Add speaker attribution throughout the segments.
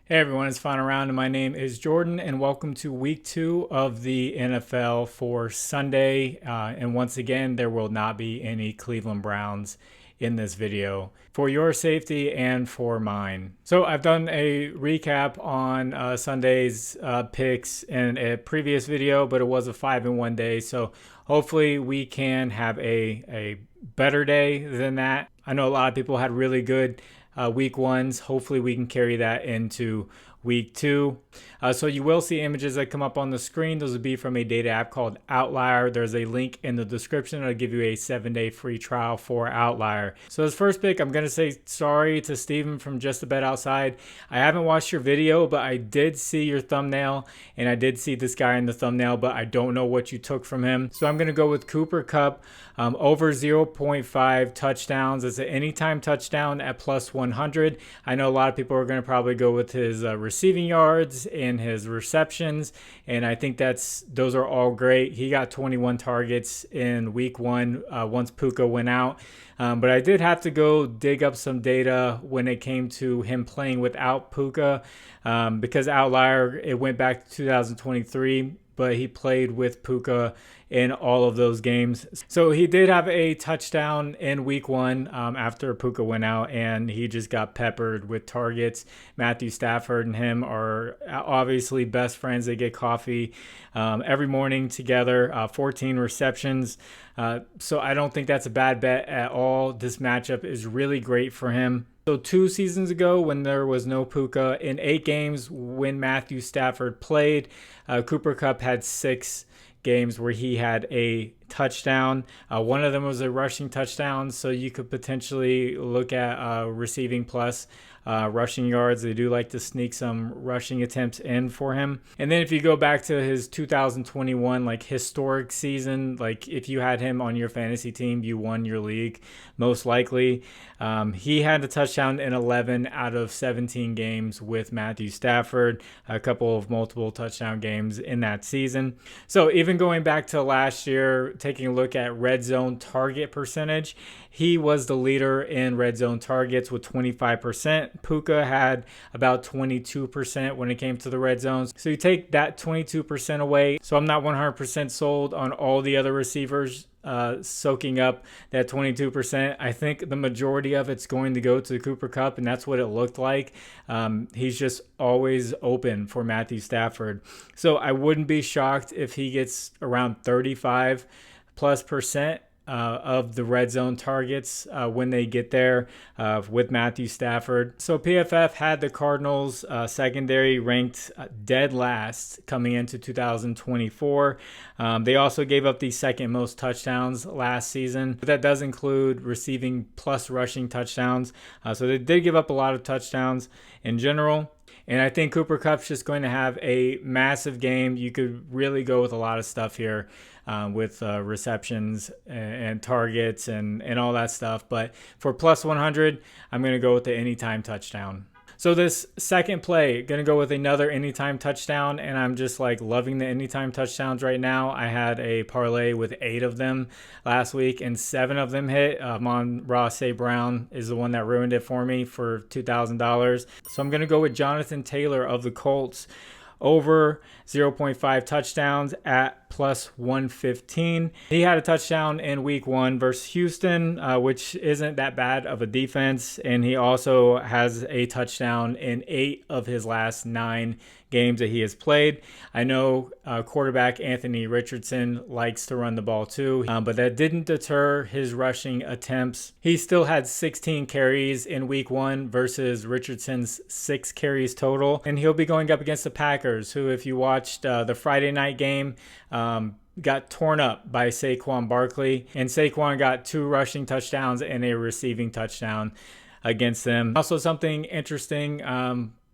Speaker 1: Hey everyone, it's Final Round and my name is Jordan and welcome to week 2 of the NFL for Sunday. And once again, there will not be any Cleveland Browns in this video for your safety and for mine. So I've done a recap on Sunday's picks in a previous video, but it was a 5-1 day. So hopefully we can have a better day than that. I know a lot of people had really good week ones. Hopefully we can carry that into week 2. So you will see images that come up on the screen. Those will be from a data app called Outlier. There's a link in the description. It'll give you a 7-day free trial for Outlier. So as first pick, I'm going to say sorry to Steven from Just a Bet Outside. I haven't watched your video, but I did see your thumbnail and I did see this guy in the thumbnail, but I don't know what you took from him. So I'm going to go with Cooper Kupp over 0.5 touchdowns. It's an anytime touchdown at plus 100. I know a lot of people are going to probably go with his receiving yards and his receptions, and I think those are all great. He got 21 targets in week 1 once Puka went out, but I did have to go dig up some data when it came to him playing without Puka because Outlier, it went back to 2023, but he played with Puka in all of those games. So he did have a touchdown in week 1 after Puka went out, and he just got peppered with targets. Matthew Stafford and him are obviously best friends. They get coffee every morning together, 14 receptions. So I don't think that's a bad bet at all. This matchup is really great for him. So 2 seasons ago, when there was no Puka, in 8 games when Matthew Stafford played, Cooper Kupp had 6 games where he had a touchdown. One of them was a rushing touchdown, so you could potentially look at receiving plus rushing yards. They do like to sneak some rushing attempts in for him. And then if you go back to his 2021 like historic season, like if you had him on your fantasy team, you won your league most likely. He had a touchdown in 11 out of 17 games with Matthew Stafford, a couple of multiple touchdown games in that season. So even going back to last year, taking a look at red zone target percentage, he was the leader in red zone targets with 25%. Puka had about 22% when it came to the red zones. So you take that 22% away. So I'm not 100% sold on all the other receivers soaking up that 22%. I think the majority of it's going to go to Cooper Kupp, and that's what it looked like. He's just always open for Matthew Stafford. So I wouldn't be shocked if he gets around 35+% of the red zone targets when they get there with Matthew Stafford. So PFF had the Cardinals secondary ranked dead last coming into 2024. They also gave up the second most touchdowns last season. But that does include receiving plus rushing touchdowns. So they did give up a lot of touchdowns in general. And I think Cooper Kupp's just going to have a massive game. You could really go with a lot of stuff here with receptions and targets and all that stuff. But for plus 100, I'm going to go with the anytime touchdown. So this second play, going to go with another anytime touchdown, and I'm just like loving the anytime touchdowns right now. I had a parlay with 8 of them last week, and 7 of them hit. Amon-Ra St. Brown is the one that ruined it for me for $2,000. So I'm going to go with Jonathan Taylor of the Colts over 0.5 touchdowns at plus 115. He had a touchdown in week 1 versus Houston, which isn't that bad of a defense. And he also has a touchdown in 8 of his last 9 games that he has played. I know quarterback Anthony Richardson likes to run the ball too, but that didn't deter his rushing attempts. He still had 16 carries in week 1 versus Richardson's 6 carries total. And he'll be going up against the Packers, who, if you watched the Friday night game, got torn up by Saquon Barkley, and Saquon got 2 rushing touchdowns and a receiving touchdown against them. Also, something interesting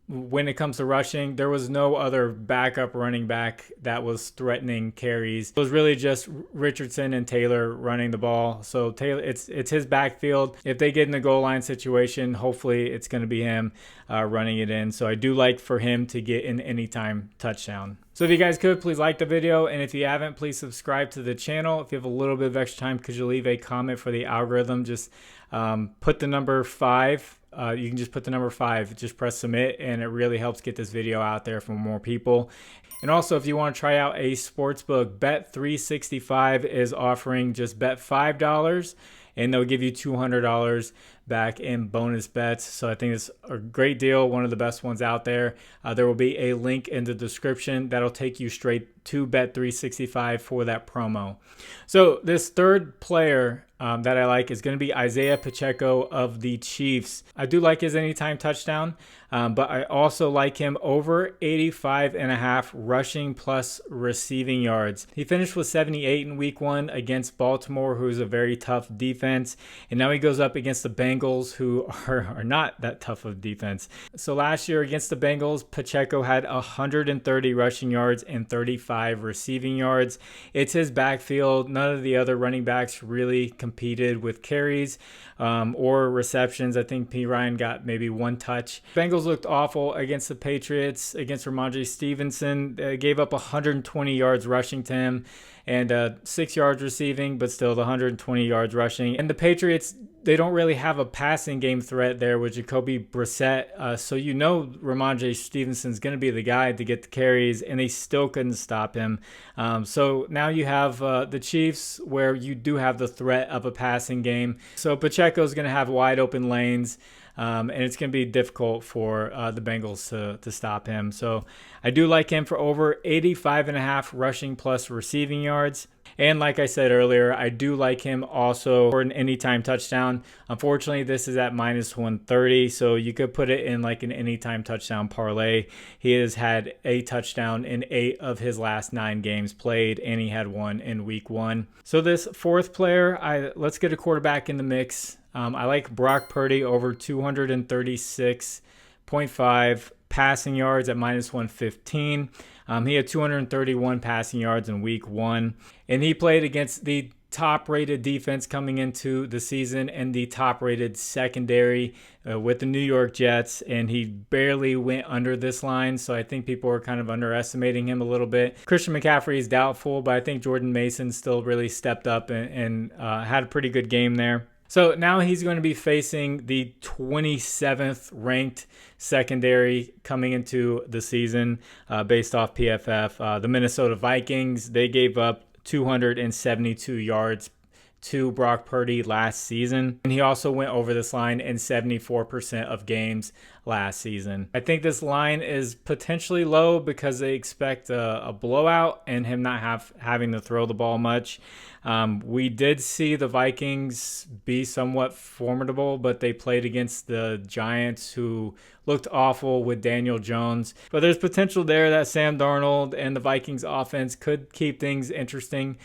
Speaker 1: when it comes to rushing, there was no other backup running back that was threatening carries. It was really just Richardson and Taylor running the ball. So Taylor, it's his backfield. If they get in the goal line situation, hopefully it's going to be him running it in. So I do like for him to get an anytime touchdown. So if you guys could, please like the video. And if you haven't, please subscribe to the channel. If you have a little bit of extra time, could you leave a comment for the algorithm? Just put the number 5 you can just put the number 5, just press submit, and it really helps get this video out there for more people. And also, if you want to try out a sportsbook, Bet365 is offering just bet $5 and they'll give you $200 back in bonus bets. So I think it's a great deal, one of the best ones out there. There will be a link in the description that'll take you straight to Bet365 for that promo. So this third player that I like is going to be Isaiah Pacheco of the Chiefs. I do like his anytime touchdown, but I also like him over 85.5 rushing plus receiving yards. He finished with 78 in week 1 against Baltimore, who's a very tough defense. And now he goes up against the Bengals, who are not that tough of defense. So last year against the Bengals, Pacheco had 130 rushing yards and 35 receiving yards. It's his backfield. None of the other running backs really competed with carries or receptions. I think P. Ryan got maybe 1 touch. Bengals looked awful against the Patriots, against Ramondre Stevenson. They gave up 120 yards rushing to him and 6 yards receiving, but still the 120 yards rushing. And the Patriots, they don't really have a passing game threat there with Jacoby Brissett. So you know Ramondre Stevenson's going to be the guy to get the carries, and they still couldn't stop him. So now you have the Chiefs where you do have the threat of a passing game. So Pacheco's going to have wide open lanes. And it's going to be difficult for the Bengals to stop him. So I do like him for over 85.5 rushing plus receiving yards. And like I said earlier, I do like him also for an anytime touchdown. Unfortunately, this is at minus 130, so you could put it in like an anytime touchdown parlay. He has had a touchdown in 8 of his last 9 games played, and he had 1 in week 1. So this fourth player, let's get a quarterback in the mix. I like Brock Purdy over 236.5 passing yards at minus 115. He had 231 passing yards in week 1, and he played against the top-rated defense coming into the season and the top-rated secondary with the New York Jets, and he barely went under this line, so I think people are kind of underestimating him a little bit. Christian McCaffrey is doubtful, but I think Jordan Mason still really stepped up and had a pretty good game there. So now he's going to be facing the 27th ranked secondary coming into the season based off PFF. The Minnesota Vikings, they gave up 272 yards to Brock Purdy last season. And he also went over this line in 74% of games last season. I think this line is potentially low because they expect a blowout and him not having to throw the ball much. We did see the Vikings be somewhat formidable, but they played against the Giants, who looked awful with Daniel Jones. But there's potential there that Sam Darnold and the Vikings offense could keep things interesting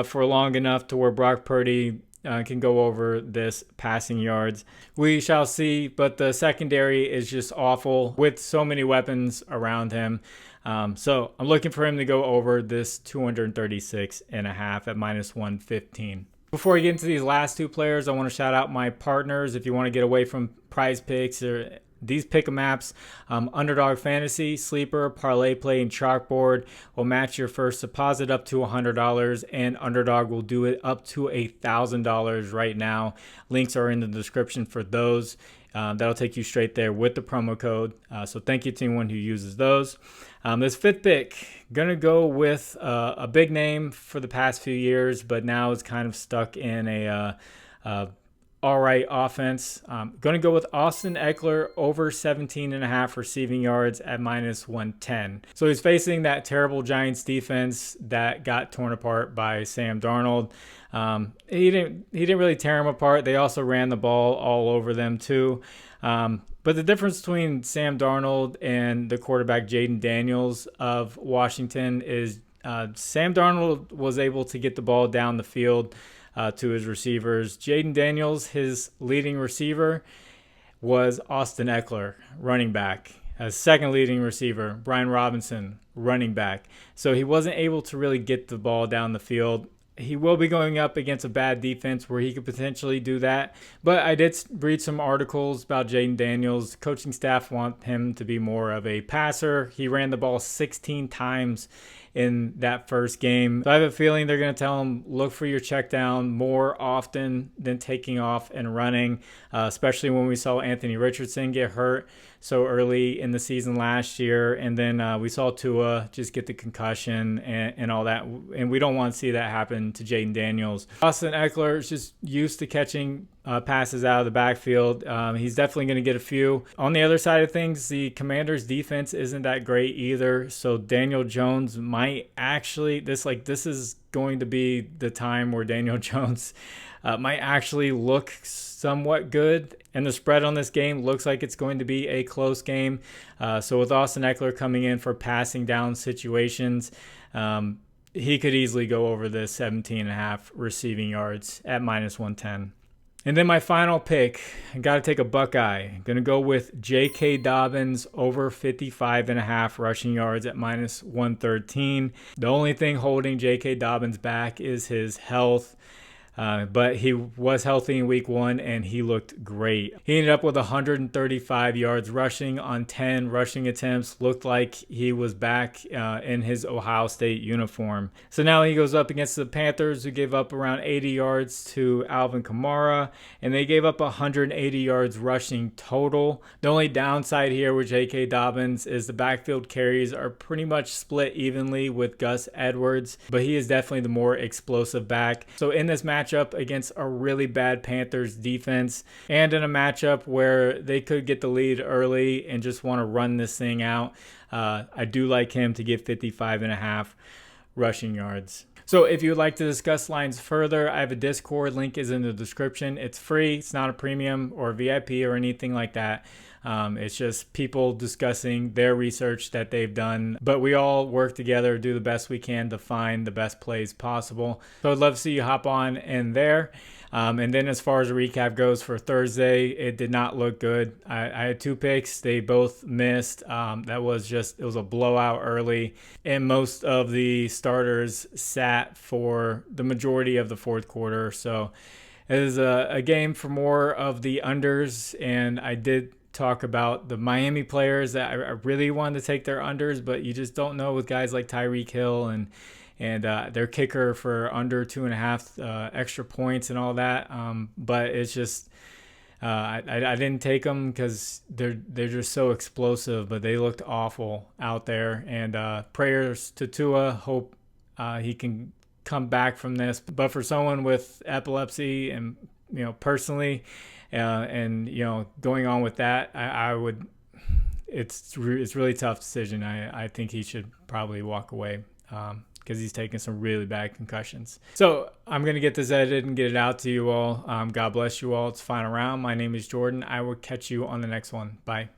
Speaker 1: for long enough to where Brock Purdy can go over this passing yards. We shall see, but the secondary is just awful with so many weapons around him. So I'm looking for him to go over this 236.5 at minus 115. Before I get into these last 2 players, I want to shout out my partners. If you want to get away from Prizepicks or these pick'em apps, Underdog Fantasy, Sleeper, ParlayPlay, and ChalkBoard will match your first deposit up to $100, and Underdog will do it up to $1,000 right now. Links are in the description for those. That'll take you straight there with the promo code. So thank you to anyone who uses those. This 5th pick, going to go with a big name for the past few years, but now is kind of stuck in a all right offense. Going to go with Austin Ekeler over 17.5 receiving yards at minus 110. So he's facing that terrible Giants defense that got torn apart by Sam Darnold. He didn't really tear him apart. They also ran the ball all over them too. But the difference between Sam Darnold and the quarterback Jaden Daniels of Washington is Sam Darnold was able to get the ball down the field to his receivers. Jaden Daniels, his leading receiver, was Austin Ekeler, running back. As second leading receiver, Brian Robinson, running back. So he wasn't able to really get the ball down the field. He will be going up against a bad defense where he could potentially do that. But I did read some articles about Jaden Daniels. Coaching staff want him to be more of a passer. He ran the ball 16 times in that first game. So I have a feeling they're going to tell him, look for your check down more often than taking off and running, especially when we saw Anthony Richardson get hurt so early in the season last year. And then we saw Tua just get the concussion and all that. And we don't want to see that happen to Jaden Daniels. Austin Ekeler is just used to catching passes out of the backfield. He's definitely going to get a few. On the other side of things, the Commanders' defense isn't that great either. So Daniel Jones might actually, this is going to be the time where Daniel Jones might actually look somewhat good. And the spread on this game looks like it's going to be a close game. So with Austin Ekeler coming in for passing down situations, he could easily go over the 17.5 receiving yards at -110. And then my final pick, I got to take a Buckeye. I'm going to go with J.K. Dobbins over 55.5 rushing yards at -113. The only thing holding J.K. Dobbins back is his health. But he was healthy in week 1 and he looked great. He ended up with 135 yards rushing on 10 rushing attempts. Looked like he was back in his Ohio State uniform. So now he goes up against the Panthers, who gave up around 80 yards to Alvin Kamara, and they gave up 180 yards rushing total. The only downside here with J.K. Dobbins is the backfield carries are pretty much split evenly with Gus Edwards, but he is definitely the more explosive back. So in this matchup against a really bad Panthers defense, and in a matchup where they could get the lead early and just want to run this thing out, I do like him to get 55.5 rushing yards. So if you would like to discuss lines further, I have a Discord. Link is in the description. It's free. It's not a premium or VIP or anything like that. It's just people discussing their research that they've done, but we all work together, do the best we can to find the best plays possible. So I'd love to see you hop on in there. And then as far as the recap goes for Thursday, it did not look good. I had 2 picks. They both missed. It was a blowout early, and most of the starters sat for the majority of the fourth quarter. So it is a game for more of the unders, and I did talk about the Miami players that I really wanted to take their unders, but you just don't know with guys like Tyreek Hill and their kicker for under 2.5 extra points and all that. But it's just I didn't take them because they're just so explosive, but they looked awful out there. And prayers to Tua. Hope he can come back from this. But for someone with epilepsy and personally, and going on with that, I would. It's really tough decision. I think he should probably walk away because he's taking some really bad concussions. So I'm going to get this edited and get it out to you all. God bless you all. It's final round. My name is Jordan. I will catch you on the next one. Bye.